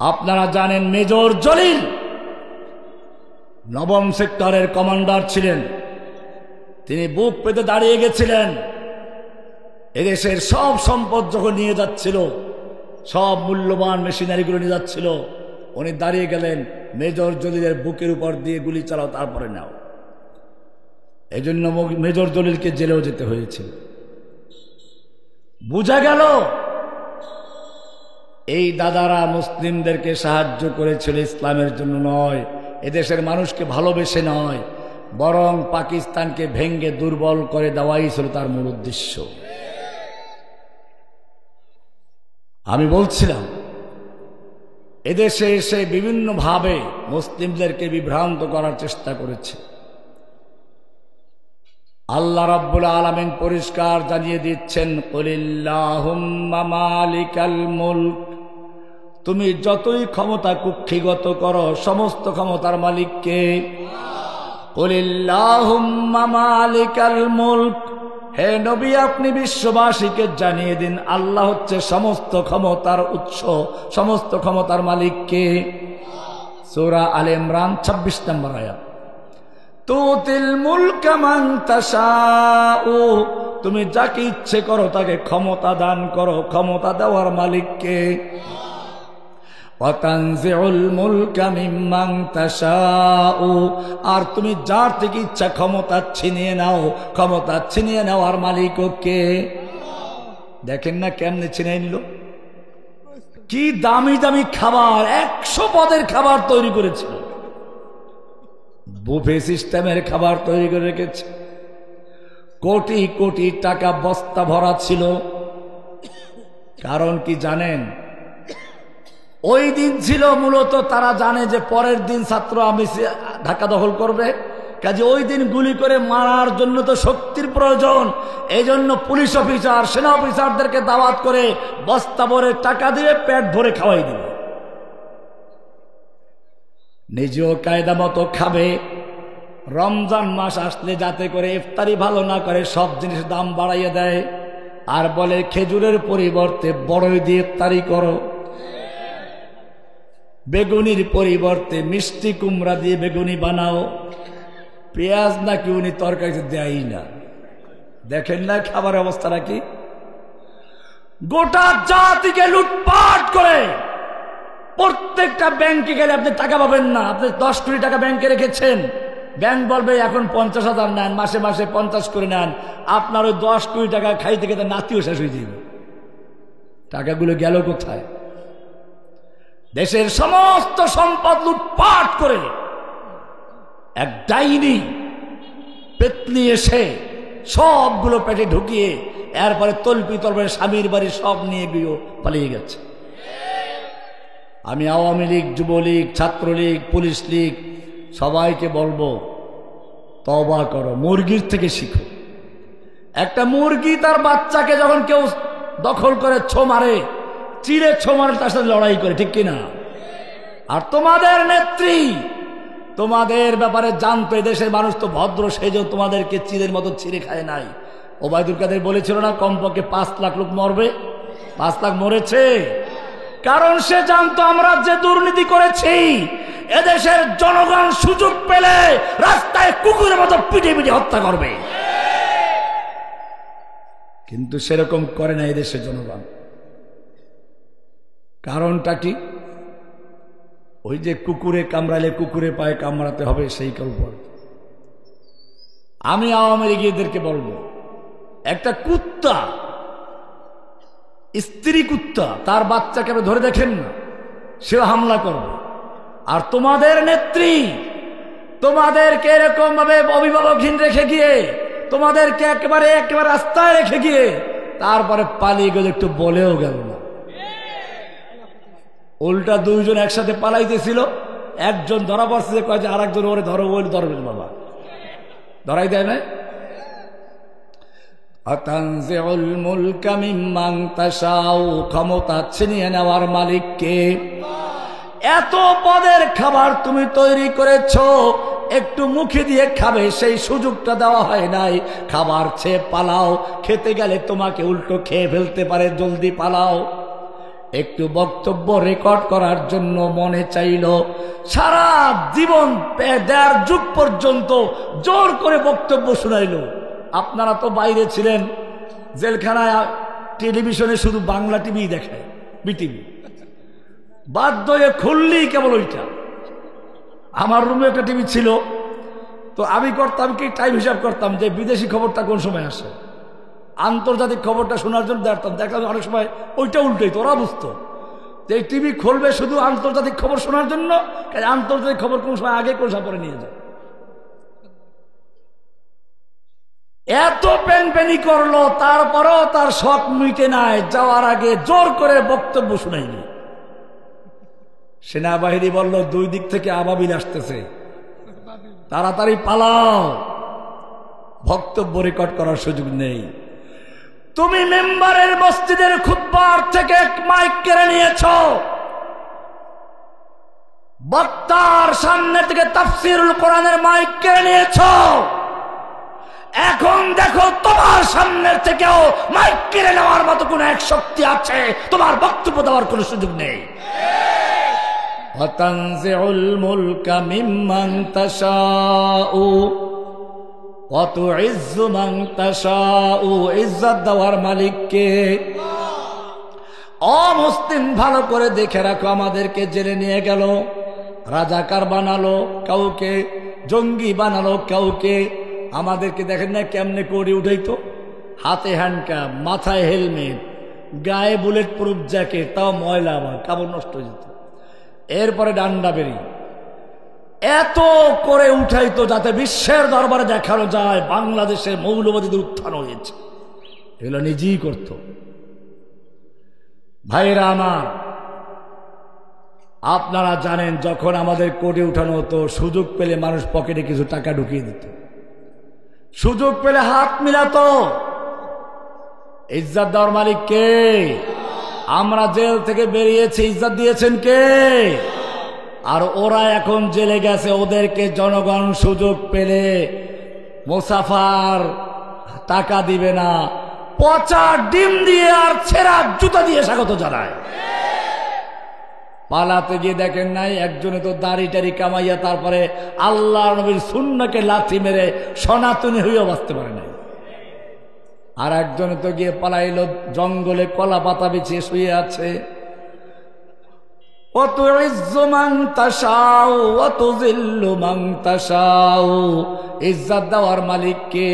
আপনারা জানেন মেজর জলিল নবম সেক্টরের কমান্ডার ছিলেন। তিনি বুক পেতে দাঁড়িয়ে গেছিলেন। এদেশের সব সম্পদ যখন নিয়ে যাচ্ছিল, সব মূল্যবান মেশিনারিগুলো নিয়ে যাচ্ছিল, উনি দাঁড়িয়ে গেলেন, মেজর জলিলের বুকের উপর দিয়ে গুলি চালাও, তারপরে নাও। এই জন্য মেজর জলিলকে জেলেও যেতে হয়েছিল। বোঝা গেল এই দাদারা মুসলিমদেরকে সাহায্য করেছিল ইসলামের জন্য নয়, এদেশের মানুষকে ভালোবেসে নয়, বরং পাকিস্তানকে ভেঙ্গে দুর্বল করে দেওয়াই ছিল তার মূল উদ্দেশ্য। আমি বলছিলাম এদেশে এসে বিভিন্নভাবে মুসলিমদেরকে বিভ্রান্ত করার চেষ্টা করেছে। আল্লাহ রাব্বুল আলামিন পরিষ্কার জানিয়ে দিচ্ছেন, কুলিল্লাহুম্মা মালিকাল মুলক, তুমি যতই ক্ষমতা কুক্ষিগত করো, সমস্ত ক্ষমতার মালিক কে? কুলিল্লাহুম্মা মালিকাল মুলক, হে নবী আপনি বিশ্ববাসীকে জানিয়ে দিন আল্লাহ হচ্ছে সমস্ত ক্ষমতার উৎস, সমস্ত ক্ষমতার মালিক কে? সূরা আলে ইমরান 26 নম্বর আয়াত। তুতিল মুলকা মান তাশাউ, তুমি যাকে ইচ্ছে করো তাকে ক্ষমতা দান করো, ক্ষমতা দেওয়ার মালিক কে? ওয়া তানজিউল মুলকা মিম্মান তাশাউ, আর তুমি যার থেকে ইচ্ছা ক্ষমতা ছিনিয়ে নাও, ক্ষমতা ছিনিয়ে নেওয়ার মালিক কে? দেখেন না কেমনে ছিনিয়ে নিল। কি দামি দামি খাবার, 100 পদের খাবার তৈরি করেছিল, বুফে সিস্টেমের খাবার তৈরি করে রেখেছে, কোটি কোটি টাকা বস্তা ভরা ছিল। কারণ কি জানেন? ওই দিন ছিল মূলত তারা জানে যে পরের দিন ছাত্র আমি ঢাকা দখল করবে, কাজে ওই দিন গুলি করে মারার জন্য তো শক্তির প্রয়োজন। এই জন্য পুলিশ অফিসার, সেনা অফিসারদেরকে দাওয়াত করে বস্তা ভরে টাকা দিয়ে পেট ভরে খাওয়াই দিল। নিজেও কায়দা মতো খাবে। রমজান মাস আসলে যাতে করে ইফতারি ভালো না করে সব জিনিস দাম বাড়াইয়ে দেয়, আর বলে খেজুরের পরিবর্তে বড়ই দিয়ে ইফতারি করো, বেগুনির পরিবর্তে মিষ্টি কুমড়া দিয়ে বেগুনি বানাও, পেঁয়াজ নাকি উনি তরকারিতে দেয়ই না। দেখেন না খাবার অবস্থাটা কি? গোটা জাতিকে লুটপাট করে প্রত্যেকটা ব্যাংকে গেলে আপনি টাকা পাবেন না। আপনি 10 কোটি টাকা ব্যাংকে রেখেছেন, ব্যাংক বলবে এখন 50,000 নেন, মাসে মাসে 50 করে নেন। আপনার ওই 10 কোটি টাকা খাইতে খেতে নাতিও শেষ হয়ে যাবে। টাকাগুলো গেল কোথায়? দেশের সমস্ত সম্পদ লুটপাট করে এক ডাইনি পেতনি এসে সবগুলো পেটে ঢুকিয়ে এরপরে তল্পি তলপে স্বামীর বাড়ি সব নিয়ে গিয়ে পালিয়ে গেছে। আমি আওয়ামী লীগ, যুবলীগ, ছাত্রলীগ, পুলিশ লীগ সবাইকে বলবো, তওবা করো, মুরগির থেকে শিখো। একটা মুরগি তার বাচ্চাকে যখন কেউ দখল করে ছো মারে, চিড়ে ছো মারে, তার সাথে লড়াই করে, ঠিক কিনা? আর তোমাদের নেত্রী তোমাদের ব্যাপারে জানতো, দেশের মানুষ তো ভদ্র, সেই জন্য তোমাদেরকে চিড়ের মতো ছিঁড়ে খায় নাই। ওবায়দুল কাদের বলেছিল না কমপক্ষে 5 লাখ লোক মরবে? 5 লাখ মরেছে। কারণ সে জানতো আমরা যে দুর্নীতি করেছি, এদেশের জনগণ সুযোগ পেলে রাস্তায় কুকুরের মতো পিটে পিটে হত্যা করবে। কিন্তু সেরকম করে না এদেশের জনগণ। কারণটা কি? ওই যে কুকুরে কামড়ালে কুকুরে পায়ে কামড়াতে হবে, সেই কল্পনা। আমি আওয়ামী লীগীদেরকে বলবো, একটা কুত্তা, স্ত্রী কুত্তা, তার বাচ্চাকে ধরে দেখেন না, সেও হামলা করবে। আর তোমাদের নেত্রী তোমাদেরকে এরকম ভাবে অভিভাবকহীন রেখে গিয়ে, তোমাদেরকে একেবারে রাস্তায় রেখে গিয়ে তারপরে পালিয়ে গেল, একটু বলেও গেল না। উল্টা 2 জন একসাথে পালাইতেছিল, একজন ধরা পড়ছে, যে কয় যে আর একজন ওরে ধরো, ওই ধরবে বাবা, ধরাই দেয় না। আতানজিউল মুলকা মিম্মান তাশাউ, ক্ষমতা ছিনিয়ে নেওয়ার মালিক কে? এত পদের খাবার তুমি তৈরি করেছো, একটু মুখে দিয়ে খাবে সেই সুযোগটা দেওয়া হয় নাই। খাবার চেয়ে পালাও, খেতে গেলে তোমাকে উল্টো খেয়ে ফেলতে পারে, জলদি পালাও। একটু বক্তব্য রেকর্ড করার জন্য মনে চাইল। সারা জীবন দেড় যুগ পর্যন্ত জোর করে বক্তব্য শুনাইল। আপনারা তো বাইরে ছিলেন, জেলখানায় টেলিভিশনে শুধু বাংলা টিভি দেখায়, বিটিভি, বাধ্য হয়ে খুললেই কেবল ওইটা। আমার রুমে একটা টিভি ছিল, তো আমি করতাম কি, টাইম হিসাব করতাম যে বিদেশি খবরটা কোন সময় আসে, আন্তর্জাতিক খবরটা শোনার জন্য দেখলাম অনেক সময় ওইটা উল্টোই, তোরা বুঝতো যে এই টিভি খুলবে শুধু আন্তর্জাতিক খবর শোনার জন্য, আন্তর্জাতিক খবর কোন সময় আগে কোন সময় পরে নিয়ে যায়। এত প্যানপ্যানি করলো, তারপরেও তার শখ মিটে নাই, যাওয়ার আগে জোর করে বক্তব্য শুনাইনি। সেনাবাহিনী বলল 2 দিক থেকে আবাবিল আসতেছে, তাড়াতাড়ি পালাও, বক্তব্য রেকর্ড করার সুযোগ নেই। তুমি মেম্বারের মসজিদের খুতবার থেকে মাইক কেড়ে নিয়েছ, বক্তার সামনে থেকে তাফসীরুল কোরআনের মাইক কেড়ে নিয়েছ। এখন দেখো তোমার সামনের থেকেও মাইক কেড়ে নেওয়ার মতো কোন এক শক্তি আছে, তোমার বক্তব্য দেওয়ার কোন সুযোগ নেই। ওয়াতানজিউল মুলকা মিম্মান তাশাউ ওয়া তুইজ্জু মান তাশাউ, ইজ্জত দেওয়ার মালিক কে? অমুসলিম ভালো করে দেখে রাখো, আমাদেরকে জেলে নিয়ে গেল, রাজাকার বানালো কাউকে, জঙ্গি বানালো কাউকে। আমাদেরকে দেখেন না কেমনে করে উঠাইতো, হাতে হ্যান্ডকাপ, মাথায় হেলমেট, গায়ে বুলেট প্রুফ জ্যাকেট, তাও ময়লা, আবার কাপড় নষ্ট হয়ে যেত। এরপরে ডান্ডা বেরি, এত করে উঠাইতো যাতে বিশ্বের দরবারে দেখানো যায় বাংলাদেশের মৌলবাদীদের উত্থান হয়েছে। এগুলো নিজেই করত। ভাইরা আমার, আপনারা জানেন যখন আমাদের কোর্টে উঠানো হতো, সুযোগ পেলে মানুষ পকেটে কিছু টাকা ঢুকিয়ে দিত, সুযোগ পেলে হাত মিলাতো। ইজ্জত দেওয়ার মালিক কে? আমরা জেল থেকে বেরিয়েছি, ইজ্জত দিয়েছেন কে? আর ওরা এখন জেলে গেছে, ওদেরকে জনগণ সুযোগ পেলে মুসাফার টাকা দিবে না, পচা ডিম দিয়ে আর ছেঁড়া জুতা দিয়ে স্বাগত জানায়। পালাতে গিয়ে দেখেন নাই, একজনে তো দাড়ি টাড়ি কামাইয়া তারপরে আল্লাহ নবীর সুন্নাহকে লাথি মেরে সনাতনী হইয়া বাঁচতে পারে নাই। আর একজনে তো গিয়ে পালাইলো, জঙ্গলে কলা পাতা বিছিয়ে শুয়ে আছে। ওয়াতুইজ্জু মান তাশাউ ওয়া তুযিল্লু মান তাশাউ, ইজ্জত দেওয়ার মালিক কে?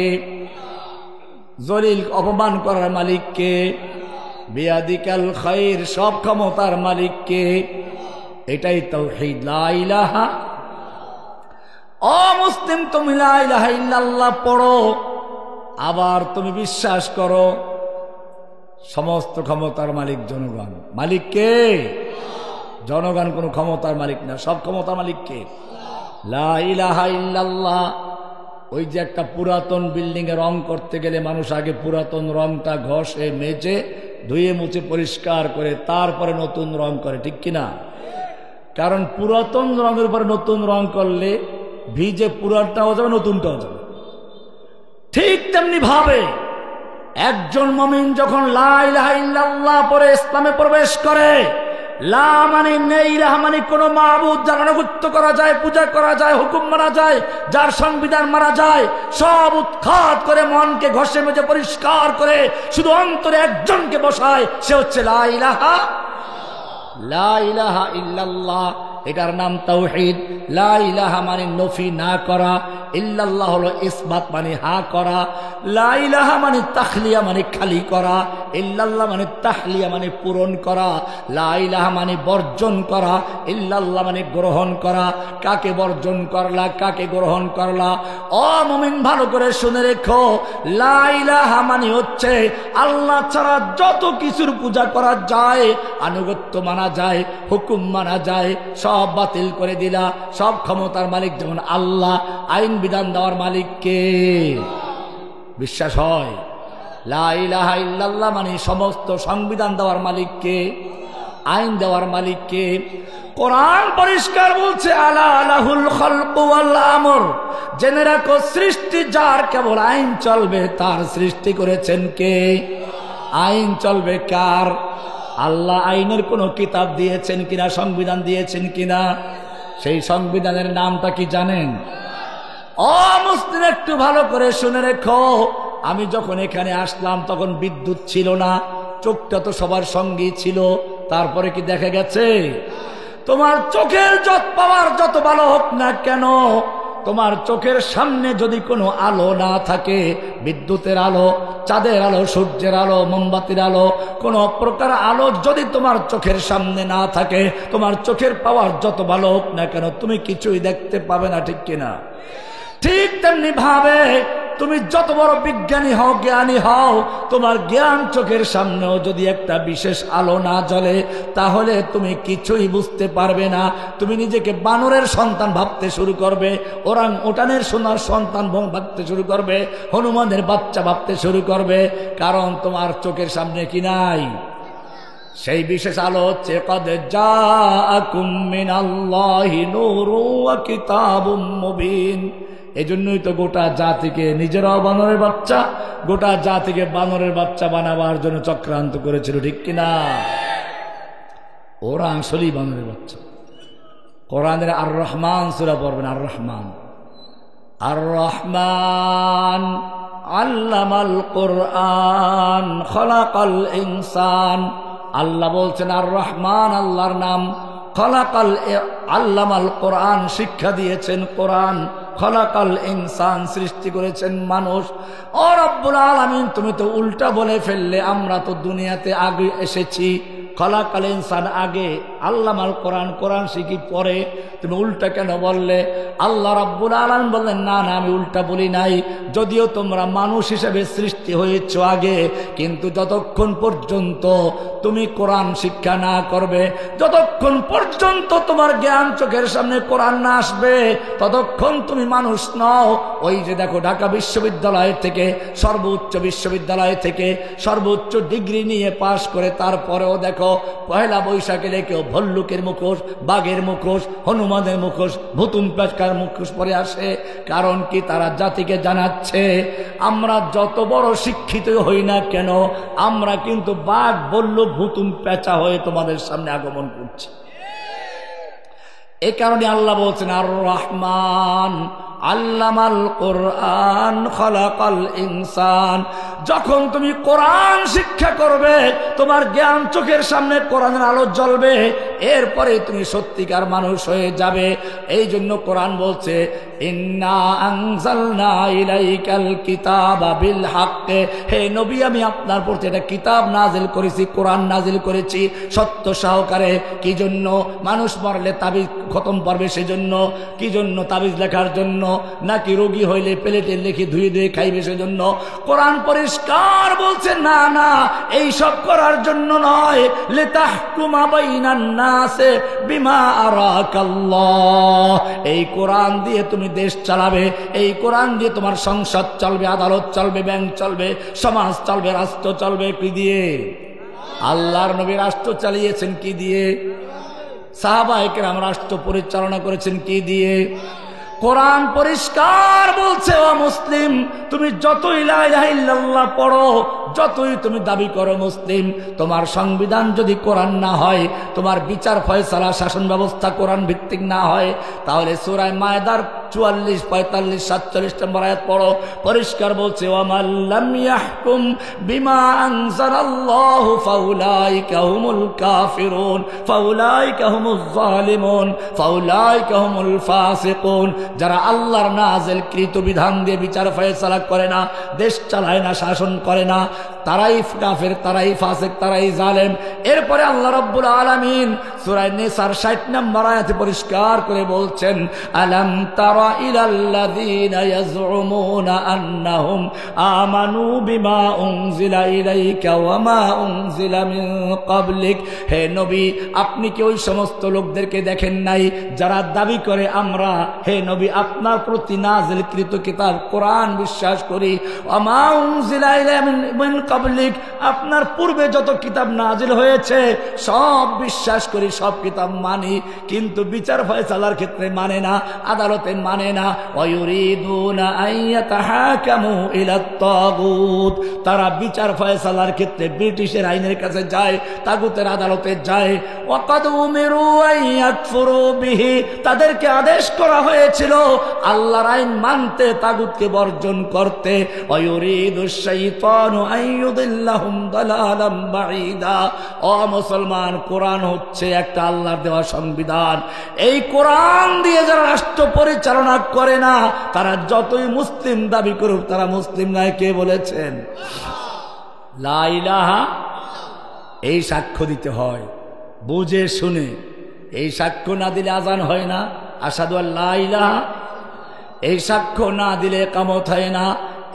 জলিল অপমান করার মালিক কে? বিয়াদিকাল খায়র, সব ক্ষমতার মালিক কে? এটাই তাওহীদ, লা ইলাহা। ও মুসলিম, তুমি লা ইলাহা ইল্লাল্লাহ পড়ো, আবার তুমি বিশ্বাস করো সমস্ত ক্ষমতার মালিক জনগণ। মালিক কে? জনগণ কোনো ক্ষমতার মালিক না, সব ক্ষমতার মালিক কে? লা ইলাহা ইল্লাল্লাহ। ওই যে একটা পুরাতন বিল্ডিং এ রং করতে গেলে মানুষ আগে পুরাতন রংটা ঘষে মেজে ধুয়ে মুছে পরিষ্কার করে তারপরে নতুন রং করে, ঠিক কিনা? কারণ পুরাতন রঙের উপরে নতুন রং করলে ভিজে পুরানটাও যাবে, নতুনটাও যাবে। ঠিক তেমনি ভাবে একজন মুমিন যখন লা ইলাহা ইল্লাল্লাহ পরে ইসলামে প্রবেশ করে, লা মানে নেই, ইলাহা মানে কোন মাবুদ যার আনুগত্য করা যায়, পূজা করা যায়, হুকুম মানা যায়, যার সংবিধান মানা যায়, সব উৎখাত করে মনকে ঘষে মেজে পরিষ্কার করে শুধু অন্তরে একজনকে বসায়, সে হচ্ছে লা ইলাহা। লা ইলাহা ইল্লাল্লাহ, এটার নাম তাওহীদ। লা ইলাহা মানে নফি না করা, ইল্লাল্লাহ হলো ইসবাত মানে হা করা। লা ইলাহা মানে তাখলিয়া মানে খালি করা, ইল্লাল্লাহ মানে তাহলিয়া মানে পূরণ করা। লা ইলাহা মানে বর্জন করা, ইল্লাল্লাহ মানে গ্রহণ করা। কাকে বর্জন করলা, কাকে গ্রহণ করলা? ও মুমিন ভালো করে শুনে রেখো, লা ইলাহা মানে হচ্ছে আল্লাহ ছাড়া যত কিছুর পূজা করা যায়, আনুগত্য মানা যায়, হুকুম মানা যায়, সব বাতিল করে দিলা। সব ক্ষমতার মালিক যেমন আল্লাহ, আইন বিধান দেওয়ার মালিক কে? বিশ্বাস হয়? লা ইলাহা ইল্লাল্লাহ মানে সমস্ত সংবিধান দেওয়ার মালিক কে? আইন দেওয়ার মালিক কে? কোরআন পরিষ্কার বলছে, আলা লাহুল খালকু ওয়াল আমর, জেনে রাখো সৃষ্টি যার, কেবল আইন চলবে তার। সৃষ্টি করেছেন কে? আইন চলবে কার? আল্লাহ আইনের কোনো কিতাব দিয়েছেন কিনা, সংবিধান দিয়েছেন কিনা? সেই সংবিধানের নামটা কি জানেন? ও মুসলিম, একটু ভালো করে শুনে রেখো, আমি যখন এখানে আসলাম তখন বিদ্যুৎ ছিল না, চোখটা তো সবার সঙ্গেই ছিল। তারপরে কি দেখা গেছে? তোমার চোখের পাওয়ার যত ভালো হোক না কেন, তোমার চোখের সামনে যদি কোনো আলো না থাকে, বিদ্যুতের আলো, চাঁদের আলো, সূর্যের আলো, মোমবাতির আলো, কোনো প্রকার আলো যদি তোমার চোখের সামনে না থাকে, তোমার চোখের পাওয়ার যত ভালো হোক না কেন, তুমি কিছুই দেখতে পাবে না, ঠিক কিনা? ঠিক তেমনি ভাবে তুমি যত বড় বিজ্ঞানী হও, জ্ঞানী হও, তোমার জ্ঞান চোখের সামনেও যদি একটা বিশেষ আলো না জ্বলে, তাহলে তুমি কিছুই বুঝতে পারবে না। তুমি নিজেকে বানরের সন্তান ভাবতে শুরু করবে, ওরাং ওটানের সোনার সন্তান ভাবতে শুরু করবে, হনুমানের বাচ্চা ভাবতে শুরু করবে, কারণ তোমার চোখের সামনে কি নাই? সেই বিশেষ আলো হচ্ছে কদ জাআকুম মিনাল্লাহি নূরুন ওয়া কিতাবুম মুবিন। এজন্যই তো গোটা জাতিকে, নিজেরাও বানরের বাচ্চা, গোটা জাতিকে বানরের বাচ্চা বানাবার জন্য চক্রান্ত করেছিল, ঠিক কিনা? ওরা আসলেই বানরের বাচ্চা। কোরআনের আর রহমান সূরা পড়বেন, আর রহমান, আর রহমান আল্লামাল কোরআন খলাকাল ইনসান। আল্লাহ বলছেন আর রহমান আল্লাহর নাম, খলাকাল আল্লামাল কোরআন শিক্ষা দিয়েছেন কোরআন, খলাকাল ইনসান সৃষ্টি করেছেন মানুষ। ও রব্বুল আলামিন, তুমি তো উল্টা বলে ফেললে, আমরা তো দুনিয়াতে আগে এসেছি, খলাকাল ইনসান আগে, আল্লামাল কোরআন, কোরআন শিখি পরে, তুমি উল্টা কেন বললে? আল্লাহ রাব্বুল আলামিন বললেন, না না, আমি উল্টা বলি নাই, যদিও তোমরা মানুষ হিসেবে সৃষ্টি হয়েছ আগে, কিন্তু যতক্ষণ পর্যন্ত তুমি কোরআন শিক্ষা না করবে, যতক্ষণ পর্যন্ত তোমার জ্ঞান চোখের সামনে কোরআন না আসবে, ততক্ষণ তুমি মানুষ নও। ওই যে দেখো, ঢাকা বিশ্ববিদ্যালয় থেকে, সর্বোচ্চ বিশ্ববিদ্যালয় থেকে সর্বোচ্চ ডিগ্রি নিয়ে পাশ করে, তারপরেও দেখো পয়লা বৈশাখে কেউ ভল্লুকের মুখোশ, বাঘের মুখোশ, হনুমানের মুখোশ, ভুতুম পেঁচার মুখোশ পরে আসে। কারণ কি? তারা জাতিকে জানাচ্ছে, আমরা যত বড় শিক্ষিত হই না কেন, আমরা কিন্তু বাঘ, ভল্লুক, ভুতুম পেঁচা হয়ে তোমাদের সামনে আগমন করছি। এই কারণে আল্লাহ বলছেন আর রহমান আল্লামাল কোরআন খলাকাল ইনসান। যখন তুমি কোরআন শিক্ষা করবে, তোমার জ্ঞান চোখের সামনে কোরআনের আলো জ্বলবে, এরপরে তুমি সত্যিকার মানুষ হয়ে যাবে। এই জন্য কোরআন বলছে ইন্না আনজালনা ইলাইকাল কিতাবা বিল হক। হে নবী, আমি আপনার প্রতি একটা কিতাব নাজিল করেছি, কোরআন নাজিল করেছি সত্য সহকারে। কি জন্য? মানুষ মরলে তাবিজ খতম পারবে সেজন্য? কি জন্য? তাবিজ লেখার জন্য? নাকি রোগী হইলে প্লেটে লিখে ধুয়ে ধুয়ে খাইবে সেজন্য? কোরআন পরিষ্কার বলছে না না, এই সব করার জন্য নয়। লিতাহকুমা বাইনান নাসে বিমা আরাকাল্লাহ। এই কোরআন দিয়ে তুমি দেশ চালাবে, এই কোরআন দিয়ে তোমার সংসদ চলবে, আদালত চলবে, ব্যাংক চলবে, সমাজ চলবে, রাষ্ট্র চলবে। কি দিয়ে? আল্লাহর নবী রাষ্ট্র চালিয়েছেন কি দিয়ে? সাহাবায়ে কেরাম রাষ্ট্র পরিচালনা করেছেন কি দিয়ে? কোরআন পরিষ্কার বলছে, ও মুসলিম, তুমি যতই লা ইলাহা ইল্লাল্লাহ পড়ো, যতই তুমি দাবি করো মুসলিম, তোমার সংবিধান যদি কোরআন না হয়, তোমার বিচার ফয়সালা শাসন ব্যবস্থা কোরআন ভিত্তিক না হয়, তাহলে সূরা মায়েদার 44, 45, 47 নম্বর আয়াত পড়ো, পরিষ্কার বলছে ওয়ামাল লাম ইয়াহকুম বিমা আনজালাল্লাহু ফাউলাইকা হুমুল কাফিরুন ফাউলাইকা হুমুজ জালিমুন ফাউলাইকা হুমুল ফাসিকুন। যারা আল্লাহর নাযিলকৃত বিধান দিয়ে বিচার ফয়সালা করে না, দেশ চালায় না, শাসন করে না, তারাই কাফের, তারাই ফাসিক, তারাই জালেম। এরপরে আল্লাহ রাব্বুল আলামিন সূরা নিসার 60 নম্বর আয়াতে পরিষ্কার করে বলছেন আলাম তারা ইলাল্লাযীনা ইয়াজউমুনা আন্নাহুম আমানু বিমা উনজিলা ইলাইকা ওয়া মা উনজিলা মিন ক্বাবলিক। হে নবী, আপনি কি ওই সমস্ত লোকদেরকে দেখেন নাই যারা দাবি করে আমরা, হে নবী, আপনার প্রতি নাযিলকৃত কিতাব কোরআন বিশ্বাস করি, ওয়া মা উনজিলা ইলাইকা মিন ক্বাবলিক, আপনার পূর্বে যত কিতাব নাজিল হয়েছে সব বিশ্বাস করি, সব কিতাব মানি, কিন্তু বিচার ফয়সালার ক্ষেত্রে মানে না, আদালতে মানে না। ওয়ায়ুরিদুনা আইয়াতাহাকামু ইলাত তাগুত, তারা বিচার ফয়সালার ক্ষেত্রে ব্রিটিশের আইনের কাছে যায়, তাগুতের আদালতে যায়। ওয়াকাদ উমিরু আইয়াকফুরু বিহি, তাদেরকে আদেশ করা হয়েছিল আল্লাহর আইন মানতে, তাগুতকে বর্জন করতে। ওয়ায়ুরিদুশ শাইতানু আইয়ুদিল্লাহুম দালালাম বাঈদা। ও মুসলমান, কোরআন হচ্ছে একটা আল্লাহর দেওয়া সংবিধান। এই কোরআন দিয়ে যারা রাষ্ট্র পরিচালনা করে না, তারা যতই মুসলিম দাবি করুক, তারা মুসলিম নয়। কে বলেছেন? লা ইলাহা, এই সাক্ষ্য দিতে হয় বুঝে শুনে। এই সাক্ষ্য না দিলে আজান হয় না, আশহাদু আল্লা ইলাহা। এই সাক্ষ্য না দিলে ইকামত হয় না।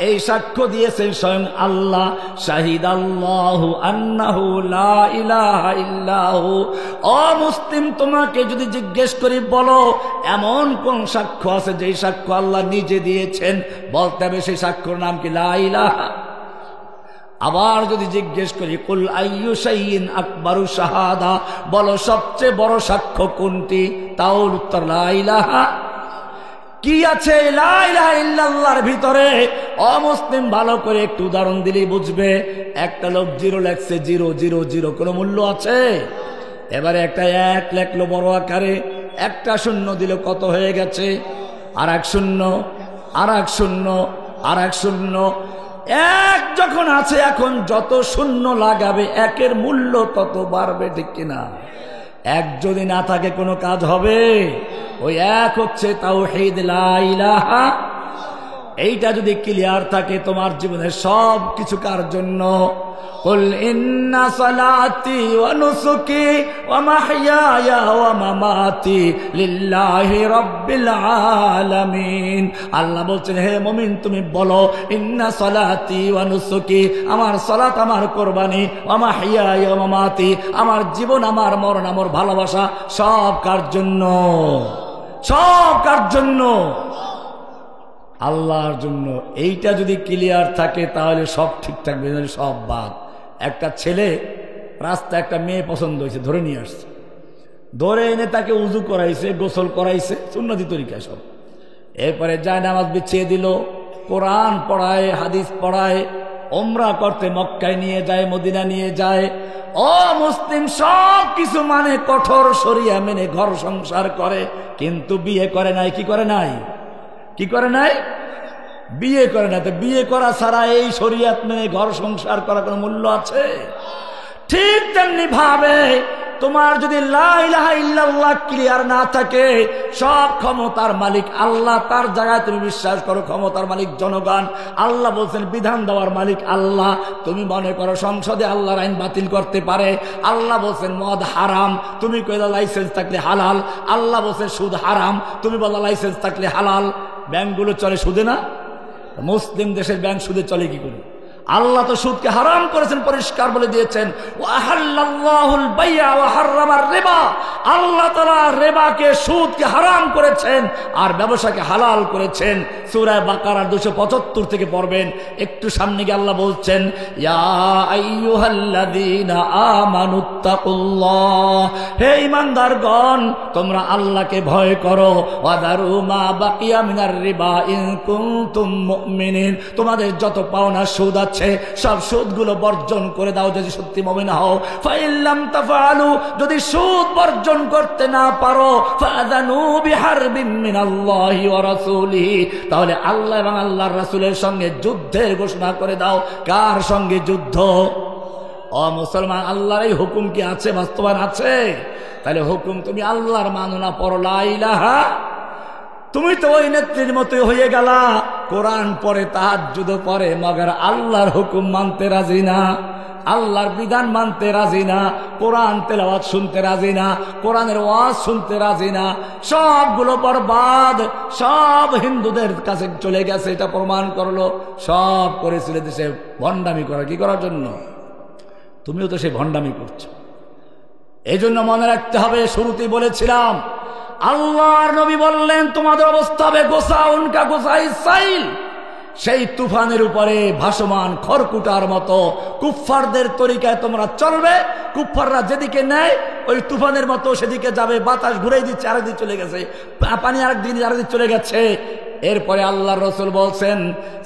এই সাক্ষ্য দিয়েছেন স্বয়ং আল্লাহ, শাহিদাল্লাহু আন্নাহু লা ইলাহা ইল্লাহু। ও মুসলিম, তোমাকে যদি জিজ্ঞেস করি, বলো এমন কোন সাক্ষ্য আছে যেই সাক্ষ্য আল্লাহ নিজে দিয়েছেন? বলতে হবে সেই সাক্ষ্যর নাম কি? লা ইলাহা। আবার যদি জিজ্ঞেস করি, কুল আইয়ু শাইইন আকবারু শাহাদা, বলো সবচেয়ে বড় সাক্ষ্য কোনটি? তাও উত্তর লা ইলাহা। কি আছে লা ইলাহা ইল্লাল্লাহর ভিতরে? অমুসলিম ভালো করে একটু উদাহরণ দিলেই বুঝবে। একটা লোক জিরো লেখছে, জিরো জিরো জিরো, কোনো মূল্য আছে? এবারে একটা এক লেখলো বড় আকারে, একটা শূন্য দিল, কত হয়ে গেছে? আর এক শূন্য, আর এক শূন্য, আর এক শূন্য। এক যখন আছে, এখন যত শূন্য লাগাবে একের মূল্য তত বাড়বে, ঠিক কিনা? এক যদি না থাকে কোনো কাজ হবে? ওই এক হচ্ছে তাওহীদ, লা ইলাহা। এইটা যদি ক্লিয়ার থাকে তোমার জীবনের সব কিছু কার জন্য? কুল ইন্না সালাতি ওয়া নুসুকি ওয়া মাহইয়ায়া ওয়া মামাতি লিল্লাহি রাব্বিল আলামিন। আল্লাহ বলছেন, হে মুমিন তুমি বলো, ইন্না সালাতি ওয়া নুসুকি, আমার সালাত, আমার কুরবানি, ওয়া মাহইয়ায়া ওয়া মামাতি, আমার জীবন, আমার মরণ, আমার ভালোবাসা, সব কার জন্য? সব কার জন্য? আল্লাহর জন্য। এইটা যদি ক্লিয়ার থাকে তাহলে সব ঠিক থাকবে, সব বাদ। একটা ছেলে রাস্তায় একটা মেয়ে পছন্দ হয়েছে, ধরে নিয়ে আসছে, ধরে এনে তাকে উজু করাইছে, গোসল করাইছে, সুন্নতি তরিকায় সব। এরপরে যায় নামাজ বিছিয়ে দিল, কোরআন পড়ায়, হাদিস পড়ায়, ওমরা করতে মক্কায় নিয়ে যায়, মদিনা নিয়ে যায়। ও মুসলিম, সব কিছু মানে কঠোর শরিয়া মেনে ঘর সংসার করে, কিন্তু বিয়ে করে নাই। কি করে নাই? কি করে নাই? বিয়ে করে না। তো বিয়ে করা ছাড়া এই শরিয়াত মেনে ঘর সংসার করা কোনো মূল্য আছে? ঠিক তেমনি ভাবে তোমার যদি লা ইলাহা ইল্লাল্লাহ ক্লিয়ার না থাকে, সব ক্ষমতার মালিক আল্লাহ, তার জায়গায় তুমি বিশ্বাস করো ক্ষমতার মালিক জনগণ। আল্লাহ বলছেন বিধান দেওয়ার মালিক আল্লাহ। তুমি মনে করো সংসদে আল্লাহর আইন বাতিল করতে পারে। আল্লাহ বলছেন মদ হারাম, তুমি কইলা লাইসেন্স থাকলে হালাল। আল্লাহ বলছেন সুদ হারাম, তুমি বলা লাইসেন্স থাকলে হালাল। ব্যাংকগুলো চলে সুদে না? মুসলিম দেশের ব্যাংক সুদে চলে কি করে? আল্লাহ তো সুদকে হারাম করেছেন, পরিষ্কার বলে দিয়েছেন, ওয়াহাল্লাল্লাহুল বাই'a ওয়া হাররামার রিবা। আল্লাহ তাআলা রিবাকে, সুদকে হারাম করেছেন আর ব্যবসাকে হালাল করেছেন। সূরা বাকারার 275 থেকে পড়বেন। একটু সামনে গিয়ে আল্লাহ বলছেন, ইয়া আইয়ুহাল্লাযীনা আমানুত্তাকুল্লাহ, হে ঈমানদারগণ তোমরা আল্লাহকে ভয় করো। ওয়াদারু মা বাকিয়া মিনার রিবা ইন কুনতুম মুমিনিন, তোমাদের যত পাওনা সুদ আছে সব সুদগুলো বর্জন করে দাও যদি সত্যি মুমিন হও। ফাইল্লাম তাফআলু, যদি সুদ বর্জন করতে না পারো, ফাযানু বিহারবিন মিনাল্লাহি ওয়া রাসূলিহি, তাহলে আল্লাহ এবং আল্লাহর রাসূলের সঙ্গে যুদ্ধের ঘোষণা করে দাও। কার সঙ্গে যুদ্ধ? ও মুসলমান, আল্লাহর এই হুকুম কি আছে? বাস্তবায়ন আছে? তাহলে হুকুম তুমি আল্লাহর মানো না, পড়ো লা ইলাহা। তুমি তো ওই নেত্রীর মতোই হয়ে গেলা, কোরআন পড়ে, তাহাজ্জুদ পড়ে, মগর আল্লাহর হুকুম মানতে রাজি না, আল্লাহর বিধান মানতে রাজি না, কোরআন তেলাওয়াত শুনতে রাজি না, কোরআনের ওয়াজ শুনতে রাজি না। সবগুলো বরবাদ, সব হিন্দুদের কাছে চলে গেছে, এটা প্রমাণ করলো। সব করেছিল দেশে ভণ্ডামি করা। কি করার জন্য? তুমিও তো সেই ভণ্ডামি করছো। এই জন্য মনে রাখতে হবে, শুরুতেই বলেছিলাম, আল্লাহর নবী বললেন তোমাদের অবস্থা হবে গোসা উনকা গোসাই সাইল। সেই তুফানের উপরে ভাসমান খড়কুটার মতো কুফফারদের তরিকায় তোমরা চলবে। কুফফাররা যেদিকে নেয় ওই তুফানের মতো সেদিকে যাবে। বাতাস ঘুরাই দিচ্ছে, আরেকদিকে চলে গেছে, পানি আরেকদিকে চলে গেছে। এরপরে আল্লাহর রাসূল বলছেন,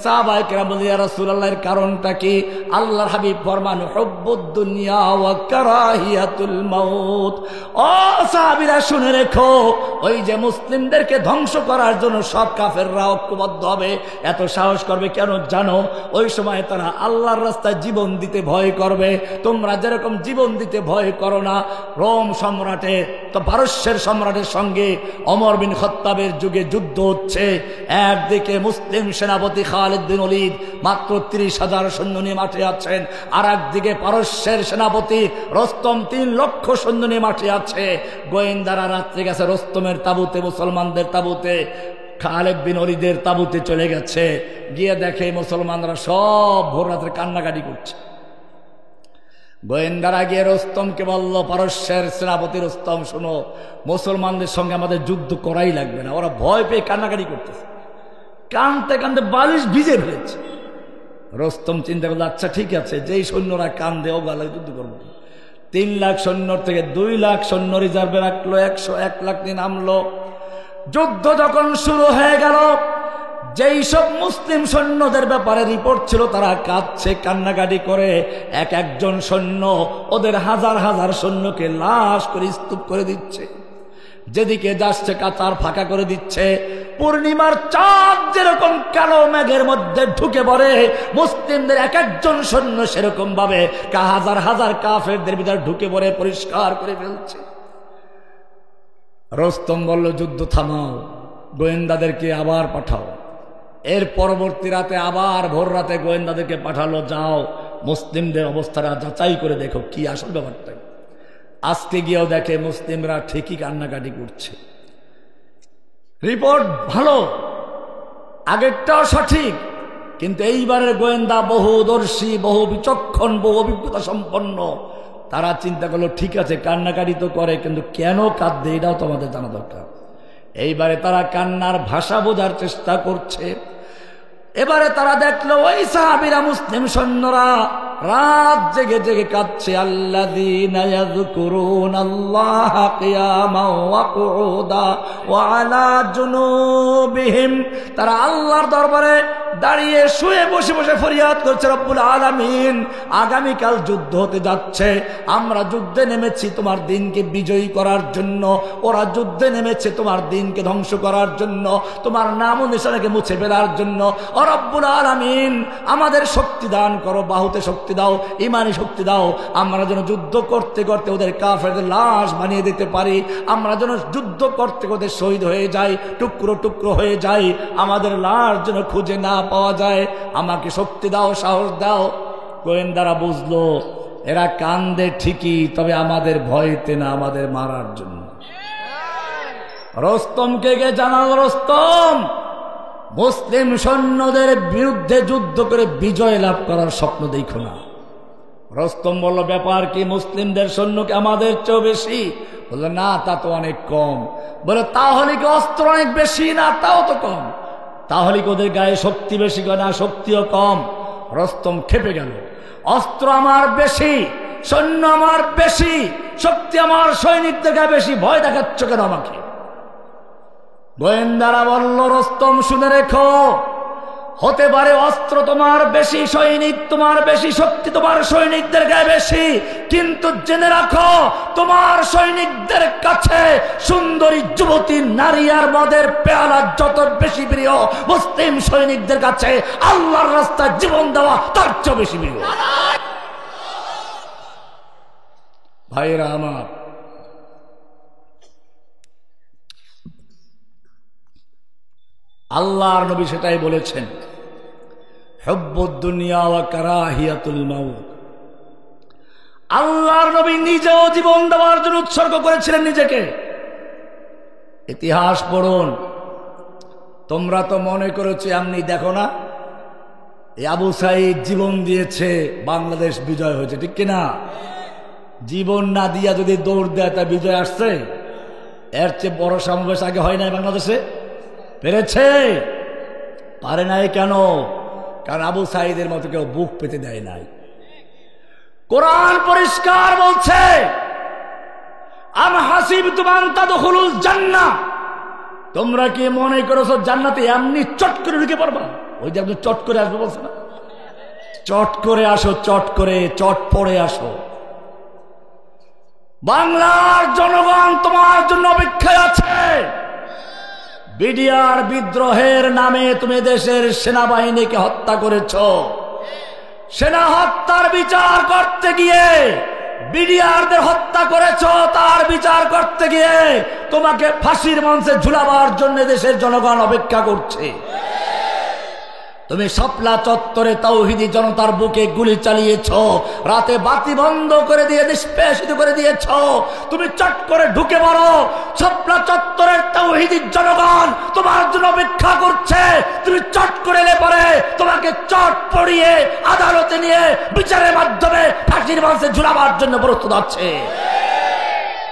সাহাবায়ে কেরাম বলেন, ইয়া রাসূলুল্লাহর কারণটা কি? আল্লাহর হাবিব ফরমান, হুব্বুদ দুনিয়া ওয়া কারাহিয়াতুল মাউত। ও সাহাবীরা শুনে রেখো, ওই যে মুসলিমদেরকে ধ্বংস করার জন্য সব কাফেররা ঐক্যবদ্ধ হবে, এত সাহস করবে কেন জানো? ওই সময় তারা আল্লাহর রাস্তায় জীবন দিতে ভয় করবে। তোমরা যেরকম জীবন দিতে ভয় করো না, রোম সম্রাটের তো পারস্যের সম্রাটের সঙ্গে ওমর বিন খাত্তাবের যুগে যুদ্ধ হচ্ছে। একদিকে মুসলিম সেনাপতি খালিদ বিন ওলীদ মাত্র 30,000 সৈন্য নিয়ে মাঠে আছেন, আর একদিকে পারস্যের সেনাপতি রস্তম 3 লক্ষ সৈন্য নিয়ে মাঠে আছে। গোয়েন্দারা রাত্রে গেছে রস্তমের তাঁবুতে, মুসলমানদের তাঁবুতে, খালিদ বিন ওলীদের তাঁবুতে চলে গেছে। গিয়ে দেখে মুসলমানরা সব ভোর রাত্রে কান্নাকাটি করছে। গোয়েন্দারা গিয়ে রস্তমকে বলল, পারস্যের সেনাপতি রস্তম, শোনো, মুসলমানদের সঙ্গে আমাদের যুদ্ধ করাই লাগবে না, ওরা ভয় পেয়ে কান্নাকাটি করতেছে, কানতে কানতে বালিশ ভিজে ফেলেছে। রস্তম চিন্তা করলো, আচ্ছা ঠিক আছে, যেই সৈন্যরা কান্দে ও গালে যুদ্ধ করবো। 3 লাখ সৈন্যর থেকে 2 লাখ সৈন্য রিজার্ভে রাখলো, 101 লাখ নিয়ে নামলো। যুদ্ধ যখন শুরু হয়ে গেল, যেই সব মুসলিম সৈন্যদের ব্যাপারে রিপোর্ট ছিল তারা কাঁদছে, কান্নাকাটি করে। একজন সৈন্য ওদের হাজার হাজার সৈন্যকে লাশ করে স্তূপ করে দিচ্ছে, যেদিকে যাচ্ছে কাতার ফাঁকা করে দিচ্ছে। পূর্ণিমার চাঁদ যেরকম কালো মেঘের মধ্যে ঢুকে পড়ে, মুসলিমদের একজন সৈন্য সেরকম ভাবে হাজার হাজার কাফেরদের ভিতরে ঢুকে পড়ে পরিষ্কার করে ফেলছে। রস্তম বলল, যুদ্ধ থামাও, গোয়েন্দাদেরকে আবার পাঠাও। এর পরবর্তী রাতে আবার ভোর রাতে গোয়েন্দাদেরকে পাঠালো, যাও মুসলিমদের অবস্থাটা যাচাই করে দেখো কি আসল ব্যাপারটা। আজকে গিয়েও দেখে মুসলিমরা ঠিকই কান্নাকাটি করছে। রিপোর্ট ভালো, আগেরটাও সঠিক, কিন্তু এইবারের গোয়েন্দা বহুদর্শী, বহু বিচক্ষণ, বহু অভিজ্ঞতা সম্পন্ন। তারা চিন্তা করলো, ঠিক আছে কান্নাকাটি তো করে, কিন্তু কেন কাঁদবে এটাও তোমাদের জানা দরকার। এইবারে তারা কান্নার ভাষা বোঝার চেষ্টা করছে। এবারে তারা দেখলো ওই সাহাবীরা, মুসলিম সৈন্যরা রাত জেগে জেগে কাঁদছে। আল্লাযীনা ইয়াযকুরুনাল্লাহা কিয়ামান ওয়া কুউদা ওয়া আলা জুনুবিহিম, তারা আল্লাহর দরবারে দাঁড়িয়ে শুয়ে বসে বসে ফরিয়াদ করছে, রব্বুল আলামিন আগামীকাল যুদ্ধ হতে যাচ্ছে, আমরা যুদ্ধে নেমেছি তোমার দিনকে বিজয়ী করার জন্য, ওরা যুদ্ধে নেমেছে তোমার দিনকে ধ্বংস করার জন্য, তোমার নাম ও নিশানাকে মুছে ফেলার জন্য। ও রব্বুল আলামিন আমাদের শক্তি দান করো, বাহুতে শক্তি দাও, ইমানি শক্তি দাও, আমরা যেন যুদ্ধ করতে করতে ওদের কাফেরদের লাশ বানিয়ে দিতে পারি, আমরা যেন যুদ্ধ করতে করতে শহীদ হয়ে যাই, টুকরো টুকরো হয়ে যাই, আমাদের লাশ যেন খুঁজে না পাওয়া যায়, আমাকে শক্তি দাও, সাহস দাও। গোয়েন্দারা বুঝলো এরা কান্দে ঠিকই, তবে আমাদের ভয়তে না, আমাদের মারার জন্য। রস্তমকে গিয়ে জানাল, রস্তম মুসলিম সৈন্যদের বিরুদ্ধে যুদ্ধ করে বিজয় লাভ করার স্বপ্ন দেখো না। রস্তম বলল, ব্যাপার কি? মুসলিমদের সৈন্যকে আমাদের চেয়েও বেশি? বললো, না তা তো অনেক কম। বলে, তাহলে কি অস্ত্র অনেক বেশি? না তাও তো কম। তাহলে কি ওদের গায়ে শক্তি বেশি? না শক্তিও কম। রস্তম খেপে গেল, অস্ত্র আমার বেশি, সৈন্য আমার বেশি, শক্তি আমার সৈনিকদের গায়ে বেশি, ভয় দেখাচ্ছ কেন আমাকে? গোয়েন্দারা বলল, রস্তম শুনে রেখো, হতে পারে অস্ত্র তোমার বেশি, সৈনিক তোমার বেশি, শক্তি তোমার সৈনিকদের গায়ে বেশি, কিন্তু জেনে রাখো তোমার সৈনিকদের কাছে সুন্দরী যুবতী নারী আর মদের পেয়ালা যত বেশি প্রিয়, মুসলিম সৈনিকদের কাছে আল্লাহর রাস্তায় জীবন দেওয়া তার চেয়ে বেশি প্রিয়। ভাইরা আমার, আল্লাহর নবী সেটাই বলেছেন, হুব্বুদ দুনিয়া ওয়া কারাহিয়াতুল মাউত। আল্লাহর নবী নিজেও জীবন দেওয়ার জন্য উৎসর্গ করেছিলেন নিজেকে। ইতিহাস পড়ুন। তোমরা তো মনে করেছো এমনি, দেখো না, আবু সাঈদ জীবন দিয়েছে, বাংলাদেশ বিজয় হয়েছে, ঠিক কিনা? জীবন না দিয়া যদি দৌড় দেয় তা বিজয় আসছে? এর চেয়ে বড় সমাবেশ আগে হয় নাই বাংলাদেশে? পেরেছে? পারে নাই কেন? কারণ আবু সাঈদের মতো কেউ বুক পেতে দেয় নাই। কোরআন পরিষ্কার বলছে, আম হাসিবতুম আন তাদখুলুল জান্নাহ, তোমরা কি মনে করছো জান্নাতে এমনি চট করে ঢুকে পড়বা? ওই যে আপনি চট করে আসবে বলছে না, চট করে আসো, চট করে চট পড়ে আসো। বাংলার জনগণ তোমার জন্য অপেক্ষায় আছে। বিডিআর বিদ্রোহের নামে তুমি দেশের সেনাবাহিনীকে হত্যা করেছ। সেনা হত্যার বিচার করতে গিয়ে, বিডিআরদের হত্যা করেছ তার বিচার করতে গিয়ে তোমাকে ফাঁসির মঞ্চে ঝুলাবার জন্য দেশের জনগণ অপেক্ষা করছে। তুমি শাপলা চত্বরে তাওহীদি জনতার বুকে গুলি চালিয়েছ, রাতে বাতি বন্ধ করে দিয়ে নিষ্পেষিত করে দিয়েছ। তুমি চট করে ঢুকে পড়ো, শাপলা চত্বরের তাওহীদি জনগণ তোমার জন্য অপেক্ষা করছে। তুমি চট করে এলে পরে তোমাকে চট পড়িয়ে আদালতে নিয়ে বিচারের মাধ্যমে ফাঁসির মঞ্চে ঝুলাবার জন্য প্রস্তুত আছে।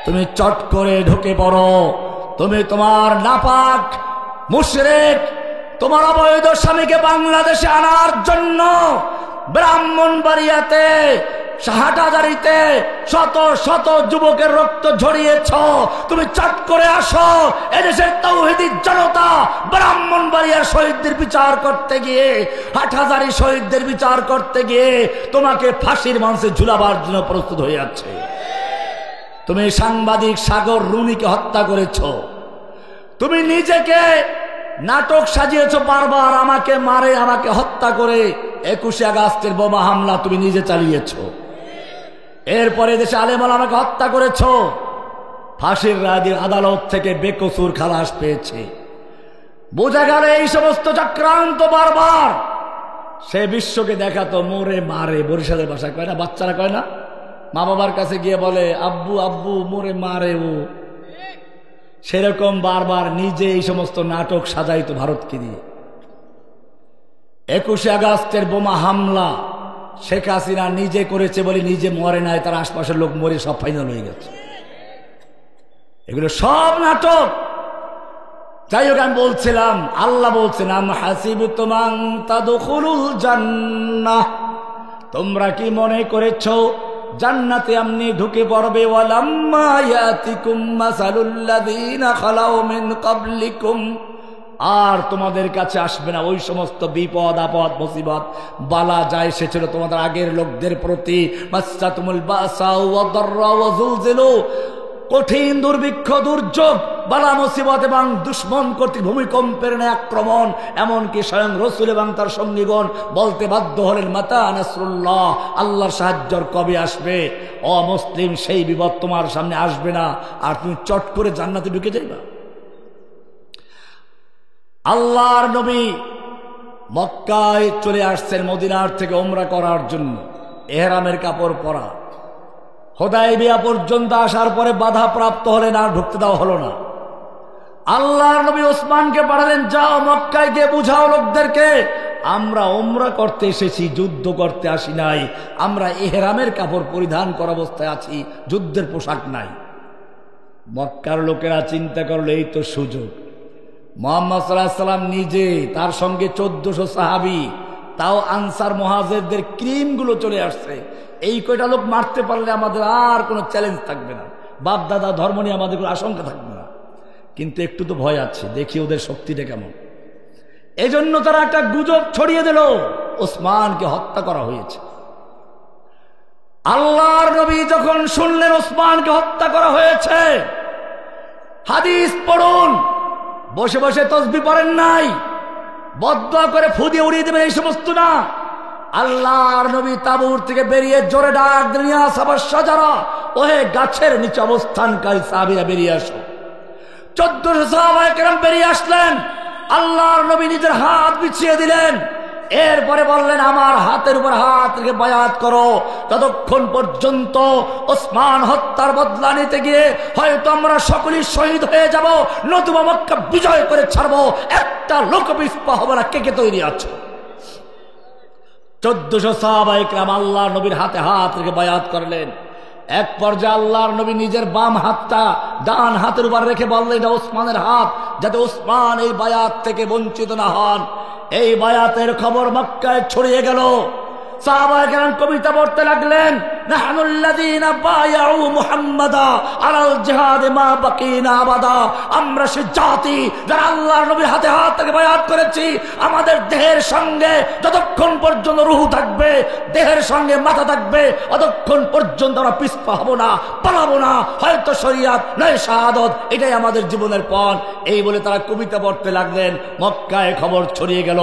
তুমি চট করে ঢুকে পড়ো। তুমি তোমার নাপাক মুশরিক, তোমার অবৈধ স্বামীকে বাংলাদেশে আনার জন্য ব্রাহ্মণবাড়িয়াতে, হাটাজারিতে শত শত যুবকের রক্ত ঝরিয়েছ। তুমি চট করে আসো, এদেশের তাওহীদি জনতা ব্রাহ্মণবাড়িয়ার শহীদদের বিচার করতে গিয়ে, হাটহাজারি শহীদদের বিচার করতে গিয়ে তোমাকে ফাঁসির মঞ্চে ঝুলাবার জন্য প্রস্তুত হয়ে আছে। তুমি সাংবাদিক সাগর রুনিকে হত্যা করেছ। তুমি নিজেকে নাটক সাজিয়েছ বারবার, আমাকে মারে, আমাকে হত্যা করে 21শে আগস্টের বোমা হামলা তুমি নিজে চালিয়েছ। এরপরে দেশে আলেম ওলামাকে হত্যা করেছ। ফাঁসির রায় দিয়ে আদালত থেকে বেকসুর খালাস পেয়েছে। বোঝা গেল এই সমস্ত চক্রান্ত বারবার সে বিশ্বকে দেখাতো মোরে মারে। বরিশালের ভাষায় কয় না, বাচ্চারা কয় না, মা বাবার কাছে গিয়ে বলে আব্বু আব্বু মোরে মারে ও। সেরকম বারবার নিজে এই সমস্ত নাটক সাজাইতো ভারতকে দিয়ে। 21শে আগস্টের বোমা হামলা শেখ হাসিনা নিজে করেছে বলে নিজে মরে নাই, তার আশপাশের লোক মরে সব ফাইনাল হয়ে গেছে। এগুলো সব নাটক। যাই হোক, আমি বলছিলাম, আল্লাহ বলছেন আম হাসিবতুম আন তাদখুলুল জান্নাহ, তোমরা কি মনে করেছো জান্নাতে এমনি ঢুকে পড়বে? ওয়ালাম্মা ইয়াতিকুম মাসালুল্লাযীনা খালাউ মিন ক্বাবলিকুম, আর তোমাদের কাছে আসবে না ওই সমস্ত বিপদ আপদ মুসিবত বালা যা এসেছিল তোমাদের আগের লোকদের প্রতি। মাসসাতুমুল বাসা ওয়া দাররা ওয়া যুলজিলু, কঠিন দুর্ভিক্ষ, দুর্যোগ, বালা মুসিবত এবং দুশ্মন কর্তৃক ভূমিকম্পের ন্যায় আক্রমণ, এমনকি স্বয়ং রাসূল এবং তার সঙ্গীগণ বলতে বাধ্য হলেন মাতা নাসরুল্লাহ, আল্লাহর সাহায্য কবে আসবে? অমুসলিম, সেই বিপদ তোমার সামনে আসবে না, আর তুমি চট করে জান্নাতে ঢুকে যাইবা। আল্লাহর নবী মক্কায় চলে আসছেন মদিনার থেকে ওমরা করার জন্য, ইহরামের কাপড় পরা। হুদায়বিয়া পর্যন্ত আসার পরে বাধা প্রাপ্ত হলেন, আর ঢুকতে দেওয়া হলো না। আল্লাহর নবী ওসমানকে পাঠালেন, যাও মক্কায় গিয়ে বুঝাও লোকদেরকে আমরা ওমরা করতে এসেছি, যুদ্ধ করতে আসি নাই। আমরা ইহরামের কাপড় পরিধান করা অবস্থায় আছি, যুদ্ধের পোশাক নাই। মক্কার লোকেরা চিন্তা করলো এই তো সুযোগ। মুহাম্মদ সাল্লাল্লাহু আলাইহি সাল্লাম নিজে, তার সঙ্গে 1400 সাহাবী, তাও আনসার মুহাজিরদের ক্রিমগুলো চলে আসছে। এই কয়টা লোক মারতে পারলে আমাদের আর কোনো চ্যালেঞ্জ থাকবে না, বাপ দাদা ধর্ম নিয়ে আমাদের কোনো আশঙ্কা থাকবে না। কিন্তু একটু তো ভয় আছে, দেখি ওদের শক্তিটা কেমন। এই জন্য তারা একটা গুজব ছড়িয়ে দিল, ওসমানকে হত্যা করা হয়েছে। আল্লাহর নবী যখন শুনলেন ওসমানকে হত্যা করা হয়েছে, হাদিস পড়ুন, বসে বসে তসবিহ পড়েন নাই, বদদুয়া করে ফু দিয়ে উড়িয়ে দেবেন এই সমস্ত না। আল্লাহর নবী তাবুর থেকে বেরিয়ে জোরে ডাক দিলেন, ইয়া সাহাবা শাজারা, ওহে গাছের নিচে অবস্থানকারী সাহাবীরা বেরিয়ে আসো। 1400 সাহাবায়ে কেরাম বেরিয়ে আসলেন। আল্লাহর নবী নিজের হাত বিছিয়ে দিলেন, এরপরে বললেন আমার হাতের উপর হাত রেখে বায়াত করো, ততক্ষণ পর্যন্ত ওসমান হত্যার বদলা নিতে গিয়ে হয়তো আমরা সকলেই শহীদ হয়ে যাব, নতুবা মক্কা বিজয় করে ছাড়বো, একটা লোক পিছপা হবে না। কে কে তৈরি আছো? 1400 সাহাবায়ে কেরাম আল্লাহর নবীর হাতে হাত রেখে বায়াত করলেন। এক পর্যায়ে আল্লাহর নবী নিজের বাম হাতটা ডান হাতের উপর রেখে বললেন এটা ওসমানের হাত, যাতে ওসমান এই বায়াত থেকে বঞ্চিত না হন। এই বায়াতের খবর মক্কায় ছড়িয়ে গেল। সাহাবায়ে কেরাম কবিতা পড়তে লাগলেন, নাহনুল্লাযীনা বায়াউ মুহাম্মাদা আলাল জিহাদে মা বাকিনা আবাদা। আমরা সে জাতি যারা আল্লাহর নবীর হাতে হাত থেকে বায়াত করেছি। আমাদের দেহের সঙ্গে যতক্ষণ পর্যন্ত রূহ থাকবে, দেহের সঙ্গে মাথা থাকবে, ততক্ষণ পর্যন্ত আমরা পিছপা হব না, পালাবো না। হয়তো শরিয়াত নয় শাহাদত, এটাই আমাদের জীবনের পথ। এই বলে তারা কবিতা পড়তে লাগলেন। মক্কায় খবর ছড়িয়ে গেল,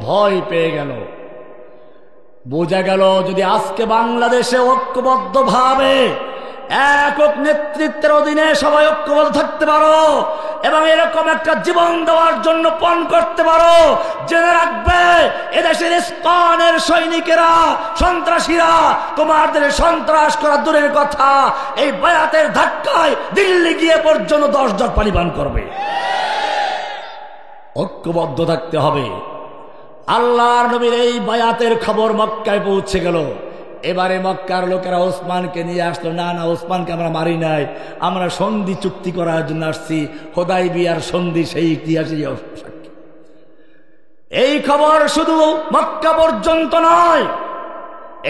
ভয় পেয়ে গেল। বোঝা গেল যদি আজকে বাংলাদেশে ঐক্যবদ্ধভাবে একক নেতৃত্বের অধীনে সবাই ঐক্যবদ্ধ থাকতে পারো এবং এরকম একটা জীবন দেওয়ার জন্য পণ করতে পারো, জেনে রাখবে এদেশের ইস্কনের সৈনিকেরা, সন্ত্রাসীরা তোমাদের সন্ত্রাস করা দূরের কথা, এই বায়াতের ধাক্কায় দিল্লি গিয়ে পর্যন্ত 10 জগ পানি পান করবে। ঐক্যবদ্ধ থাকতে হবে। আল্লাহর নবীর এই বায়াতের খবর মক্কায় পৌঁছে গেল। এবারে মক্কার লোকেরা ওসমানকে নিয়ে আসলো। না না, ওসমানকে আমরা মারি নাই, আমরা সন্ধি চুক্তি করার জন্য আসছি। হুদায়বিয়ার সন্ধি সেই ইতিহাসে সাক্ষী। এই খবর শুধু মক্কা পর্যন্ত নয়,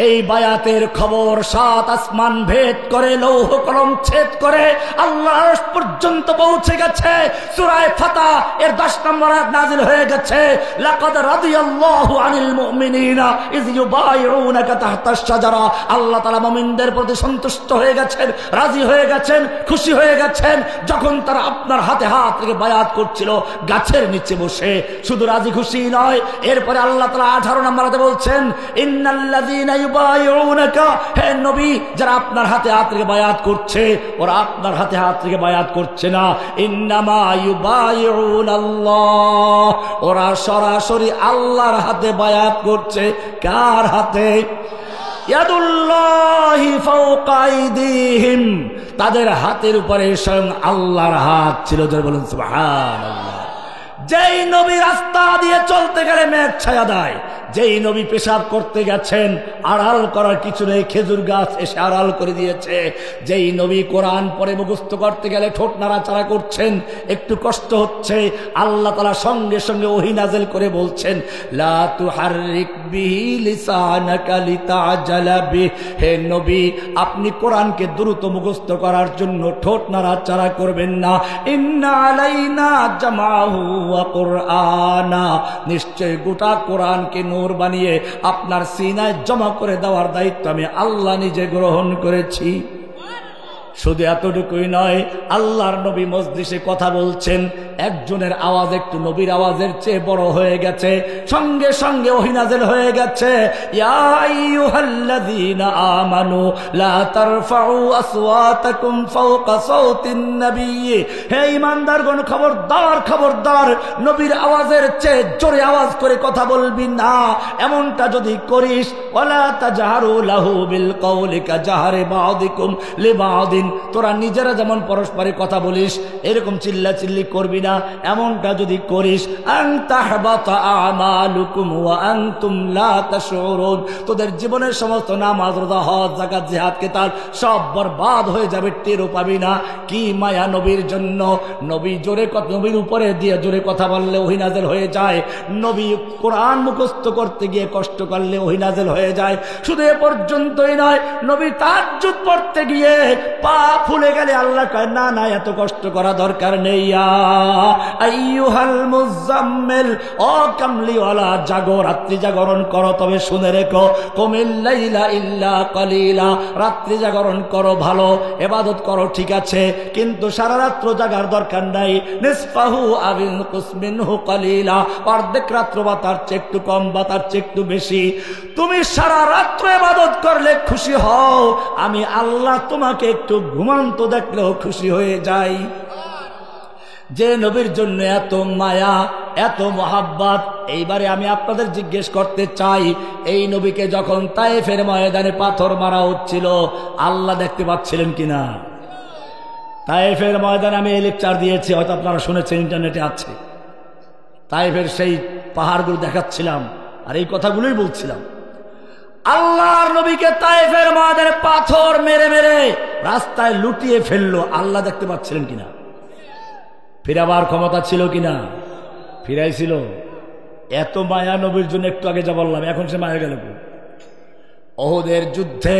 এই বায়াতের খবর 7 আসমান ভেদ করে, লৌহ কলম ছেদ করে আল্লাহর আরশ পর্যন্ত পৌঁছে গেছে। সূরা ফাতহ এর 10 নম্বর আয়াত নাযিল হয়ে গেছে, লাকাদ রাদিয়াল্লাহু আনিল মুমিনিনা ইয ইউবাইউনাকা তাহতাশ শাজারা। আল্লাহ তাআলা মুমিনদের প্রতি সন্তুষ্ট হয়ে গেছেন, রাজি হয়ে গেছেন, খুশি হয়ে গেছেন যখন তারা আপনার হাতে হাত রেখে বায়াত করছিল গাছের নিচে বসে। শুধু রাজি খুশি নয়, এরপরে আল্লাহ তাআলা 18 নম্বর আয়াতে বলছেন, ইন্নাল্লাযীনা ইউবাইউনাকা, হে নবী যারা আপনার হাতে হাত রেখে বায়াত করছে, ওরা আপনার হাতে হাত রেখে বায়াত করছে না। ইন্নামা ইউবাইউনাল্লাহ, ওরা সরাসরি আল্লাহর হাতে বায়াত করছে। কার হাতে? ইয়াদুল্লাহি ফাওকা আইদিহিম, তাদের হাতের উপরে স্বয়ং আল্লাহর হাত ছিল। যারা বলেন সুবহানাল্লাহ। যেই নবী রাস্তা দিয়ে চলতে গেলে মেঘ ছায়া দেয়, যেই নবী পেশাব করতে গেছেন আড়াল করার কিছু নেই, খেজুর গাছ এসে আড়াল করে দিয়েছে। যেই নবী কোরআন পড়ে মুখস্থ করতে গেলে ঠোঁট নাড়াচাড়া করছেন, একটু কষ্ট হচ্ছে, আল্লাহ তাআলা সঙ্গে সঙ্গে ওহী নাযিল করে বলছেন, লা তুহাররিক বিহি লিসানাকা লিতাজালা বিহি, হে নবী আপনি কোরআনকে দ্রুত মুখস্থ করার জন্য ঠোঁট নাড়াচাড়া করবেন না। ইন্না আলাইনা জামাহু ওয়া কুরআনা, নিশ্চয় গোটা কোরআনকে নূর বানিয়ে আপনার সিনায় জমা করে দেওয়ার দায়িত্ব আমি আল্লাহ নিজে গ্রহণ করেছি। শুধু এতটুকুই নয়, আল্লাহর নবী মজলিসে কথা বলছেন, একজনের আওয়াজ একটু নবীর আওয়াজের চেয়ে বড় হয়ে গেছে, সঙ্গে সঙ্গে ওহী নাযিল হয়ে গেছে, ইয়া আইয়ুহাল্লাযীনা আমানু লা তারফাউ আসওয়াতাকুম ফাওকা সাওতিন নবী, হে ঈমানদারগণ খবরদার খবরদার, নবীর আওয়াজের চেয়ে জোরে আওয়াজ করে কথা বলবি না। এমনটা যদি করিস, ওয়ালা তাজহারু লাহু বিল কওলি কাজাহরি বা'দিকুম লিবা'দিন, তোরা নিজেরা যেমন পরস্পরে কথা বলিস এরকম চিল্লাচিল্লি করবি না। এমনটা যদি করিস, আন তাহবাতা আমালুকুম ওয়া আনতুম লা তাশউরুন, তোদের জীবনের সমস্ত নামাজ, রোজা, হজ, যাকাত, জিহাদ, কিতাব সব বরবাদ হয়ে যাবে, টেরও পাবি না। কি মায়া নবীর জন্য। নবী জোরে কথা, নবীর উপরে দিয়ে জোরে কথা বললে ওহী নাযিল হয়ে যায়। নবী কোরআন মুখস্থ করতে গিয়ে কষ্ট করলে ওহী নাযিল হয়ে যায়। শুধু এ পর্যন্তই নয়, নবী তাহাজ্জুদ পড়তে গিয়ে পা ফুলে গেলে আল্লাহ কয়, না না এত কষ্ট করা দরকার নেই। আইয়ুহাল মুজাম্মিল, ও কামলিওয়ালা জাগো, রাত্রি জাগরণ করো, তবে শুনে রেখো, কুমিল লাইলা ইল্লা কালিলা, রাত্রি জাগরণ করো, ভালো ইবাদত করো ঠিক আছে, কিন্তু সারা রাত্র জাগার দরকার নাই। নিসফাহু আও ইনকুস মিনহু কালিলা, অর্ধেক রাত্র বা তার চেয়ে একটু কম বা তার চেয়ে একটু বেশি। তুমি সারা রাত্র ইবাদত করলে খুশি হও, আমি আল্লাহ তোমাকে একটু ঘুমান্ত দেখলেও খুশি হয়ে যাই। যে নবীর জন্য এত মায়া, এত মোহাব্বত। এইবারে আমি আপনাদের জিজ্ঞেস করতে চাই, এই নবীকে যখন তায়েফের ময়দানে পাথর মারা হচ্ছিল, আল্লাহ দেখতে পাচ্ছিলেন কিনা? তায়েফের ময়দানে আমি এই লেকচার দিয়েছি, হয়তো আপনারা শুনেছেন, ইন্টারনেটে আছে। তায়েফের সেই পাহাড়গুলো দেখাচ্ছিলাম আর এই কথাগুলোই বলছিলাম। আল্লাহর নবীকে তায়েফের ময়দানে পাথর মেরে মেরে রাস্তায় লুটিয়ে ফেললো, আল্লাহ দেখতে পাচ্ছিলেন কিনা? ফিরাবার ক্ষমতা ছিল কিনা? ফিরাইছিল? এত মায়া নবীর জন্য একটু আগে যা বললাম, এখন সে মায়া গেল। ওহুদের যুদ্ধে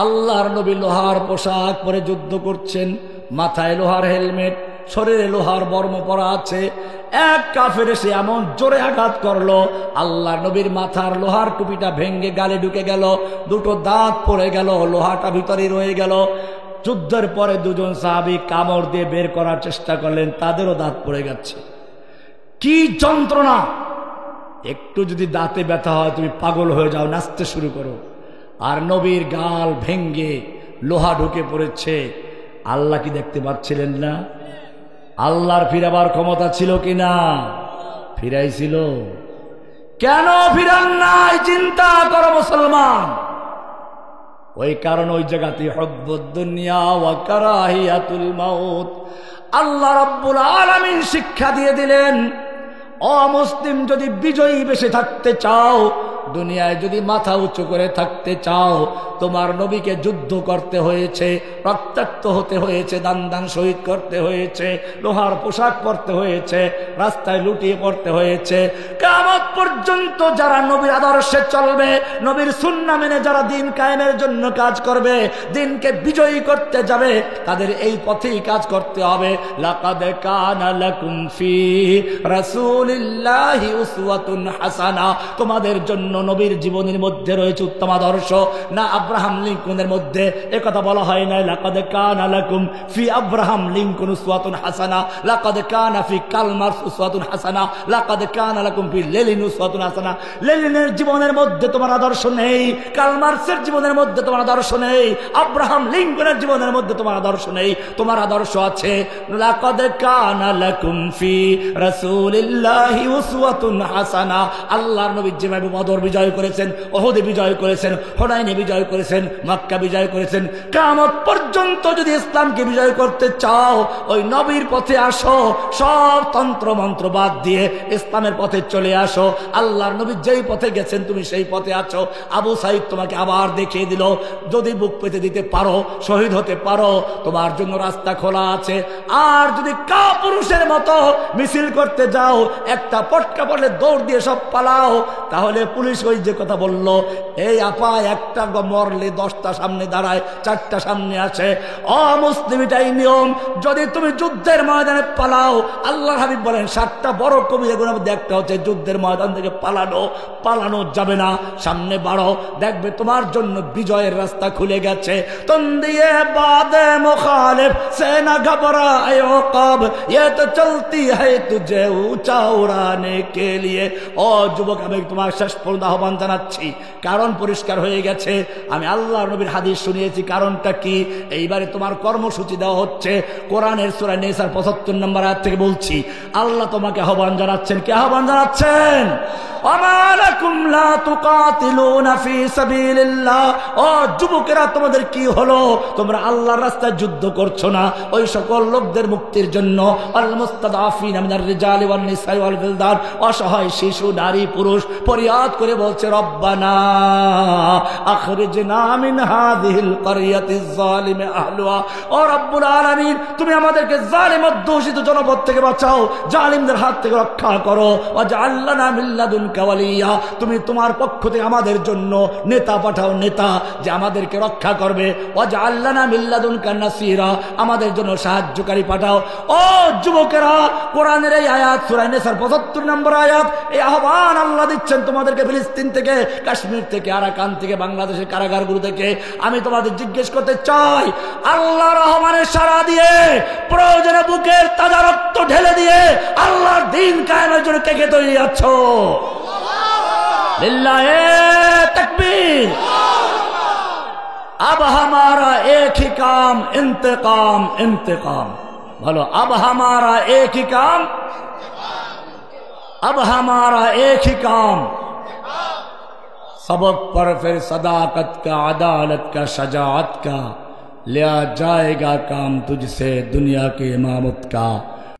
আল্লাহর নবী লোহার পোশাক পরে যুদ্ধ করছেন, মাথায় লোহার হেলমেট, শরীরে লোহার বর্ম পরা আছে। এক কাফের এসে এমন জোরে আঘাত করলো, আল্লাহর নবীর মাথার লোহার টুপিটা ভেঙ্গে গালে ঢুকে গেল, দুটো দাঁত পড়ে গেল, লোহাটা ভিতরে রয়ে গেল। যুদ্ধের পরে দুজন সাহাবী কামড় দিয়ে বের করার চেষ্টা করলেন, তাদেরও দাঁত পড়ে গেছে। কি যন্ত্রণা! একটু যদি দাঁতে ব্যথা হয় তুমি পাগল হয়ে যাও, নাচতে শুরু করো। আর নবীর গাল ভেঙ্গে লোহা ঢুকে পড়েছে। আল্লাহ কি দেখতে পাচ্ছিলেন না? আল্লাহর ফিরাবার ক্ষমতা ছিল কিনা? ফিরাইছিল। কেন ফিরান নাই? চিন্তা করো মুসলমান। ওই কারণ ওই জায়গাতে হুব্বুদ দুনিয়া ওয়া কারাহিয়াতুল মাউত। আল্লাহ রাব্বুল আলামিন শিক্ষা দিয়ে দিলেন, অমুসলিম যদি বিজয়ী বেশে থাকতে চাও, দুনিয়ায় যদি মাথা উঁচু করে থাকতে চাও, তোমার নবীকে যুদ্ধ করতে হয়েছে, রক্তাক্ত হতে হয়েছে, দান দান শহীদ করতে হয়েছে, লোহার পোশাক পরতে হয়েছে, রাস্তায় লুটিয়ে পড়তে হয়েছে। কিয়ামত পর্যন্ত যারা নবীর আদর্শে চলবে, নবীর সুন্নাহ মেনে যারা দিন কায়েমের জন্য কাজ করবে, দিনকে বিজয়ী করতে যাবে, তাদের এই পথেই কাজ করতে হবে। লাকাদ কানা লাকুম ফি রাসূলিল্লাহি উসওয়াতুন হাসানা। তোমাদের জন্য নবীর জীবনের মধ্যে রয়েছে উত্তম আদর্শ। না আব্রাহাম লিঙ্কনের মধ্যে একথা বলা হয় না লাকাদ কানা লাকুম ফি আব্রাহাম লিঙ্কন উসওয়াতুন হাসানা, লাকাদ কানা ফি কার্ল মার্কস উসওয়াতুন হাসানা, লাকাদ কানা লাকুম ফি লেনিন উসওয়াতুন হাসানা। লেনিনের জীবনের মধ্যে তোমার আদর্শ নেই, কার্ল মার্কসের জীবনের মধ্যে তোমার আদর্শ নেই, আব্রাহাম লিঙ্কনের জীবনের মধ্যে তোমার আদর্শ নেই। তোমার আদর্শ আছে লাকাদ কানা লাকুম ফি রাসূলিল্লাহি উসওয়াতুন হাসানা। আল্লাহর নবী যেভাবে বদর বিজয় করেছেন, ওহুদে বিজয় করেছেন, হুনাইনে বিজয় করেছেন, মক্কা বিজয় করেছেন, কিয়ামত পর্যন্ত যদি ইসলামকে বিজয় করতে চাও, ওই নবীর পথে আসো। সব তন্ত্র মন্ত্র বাদ দিয়ে ইসলামের পথে চলে আসো। আল্লাহর নবী যেই পথে গেছেন তুমি সেই পথে আছো। আবু সাইদ তোমাকে আবার দেখিয়ে দিল, যদি বুক পেতে দিতে পারো, শহীদ হতে পারো, তোমার জন্য রাস্তা খোলা আছে। আর যদি কাপুরুষের মতো মিছিল করতে যাও, একটা পটকা পড়লে দৌড় দিয়ে সব পালাও, তাহলে পুলিশ ওই যে কথা বললো, এই আপা একটা মরলে 10টা সামনে দাঁড়ায়, 4টা সামনে আসে। অমুসলিম এটাই নিয়ম। যদি তুমি যুদ্ধের ময়দানে পালাও, আল্লাহ হাবিব বলেন 7টা বড় কবিরা গুনার মধ্যে একটা হচ্ছে যুদ্ধের ময়দান থেকে পালানো। পালানো যাবে না, সামনে বাড়ো, দেখবে তোমার জন্য বিজয়ের রাস্তা খুলে গেছে। তন্দিয়ে বাদে মুখালিফ সে না ঘবরায়ে কব, ये तो चलती है तुझे ऊंचा उड़ाने के लिए। ও যুবক, আমি তোমার শেষ পর্যন্ত আহ্বান জানাচ্ছি, কারণ পরিষ্কার হয়ে গেছে। আমি আল্লাহ নবীর হাদিস শুনিয়েছি, কারণটা কি? এইবারে তোমার কর্মসূচি দেওয়া হচ্ছে। কোরআনের সূরা নিসার 75 নম্বর আয়াত থেকে বলছি, আল্লাহ তোমাকে আহ্বান জানাচ্ছেন। কে আহ্বান জানাচ্ছেন? ওমা লাকুম লা তুকাতিলুনা ফি সাবিলিল্লাহ। ও যুবকেরা, তোমাদের কি হলো? তোমরা আল্লাহর রাস্তায় যুদ্ধ করছো না ওই সকল লোকদের মুক্তির জন্য। আল মুস্তাদাফিনা মিনার রিজালি ওয়ান নিসাই ওয়াল বিলদান। অসহায় শিশু, নারী, পুরুষ ফরিয়াদ করে বলছে, রব্বানা আখরিজনা মিন হাযিহিল ক্বরিয়াতিজ যালিমি আহলুহা। ও রব্বুল আলামিন, তুমি আমাদেরকে জালিম অধ্যুষিত জনপদ থেকে বাঁচাও, জালিমদের হাত থেকে রক্ষা করো। ওয়াজআল লানা মিন লাদুনকা ওয়ালিয়্যা। তুমি তোমার পক্ষ থেকে আমাদের জন্য নেতা পাঠাও, নেতা যে আমাদেরকে রক্ষা করবে। ওয়াজআল লানা মিন লাদুনকা নাসীরা। আমাদের জন্য সাহায্যকারী পাঠাও। ও যুবকেরা, কোরআনের এই আয়াত সূরা নিসার 75 নম্বর আয়াত, এই আহ্বান আল্লাহ দিচ্ছেন তোমাদেরকে ফিলিস্তিন থেকে, কাশ্মীর থেকে, আরাকান থেকে, বাংলাদেশের কারাগারগুলো থেকে। আমি তোমাদের জিজ্ঞেস করতে চাই, আল্লাহর রহমানের সাড়া দিয়ে, প্রয়োজনে বুকের তাজা রক্ত ঢেলে দিয়ে আল্লাহর দ্বীন কায়েমের জন্য কে কে তৈরি আছো? লিল্লাহে তাকবীর। अब हमारा एक ही काम इंतकाम, इंतकाम। बोलो, अब हमारा एक ही काम, अब हमारा एक ही काम। सबक पर फिर सदाकत का, अदालत का, शजाअत का लिया जाएगा काम तुझसे, दुनिया के इमामत का।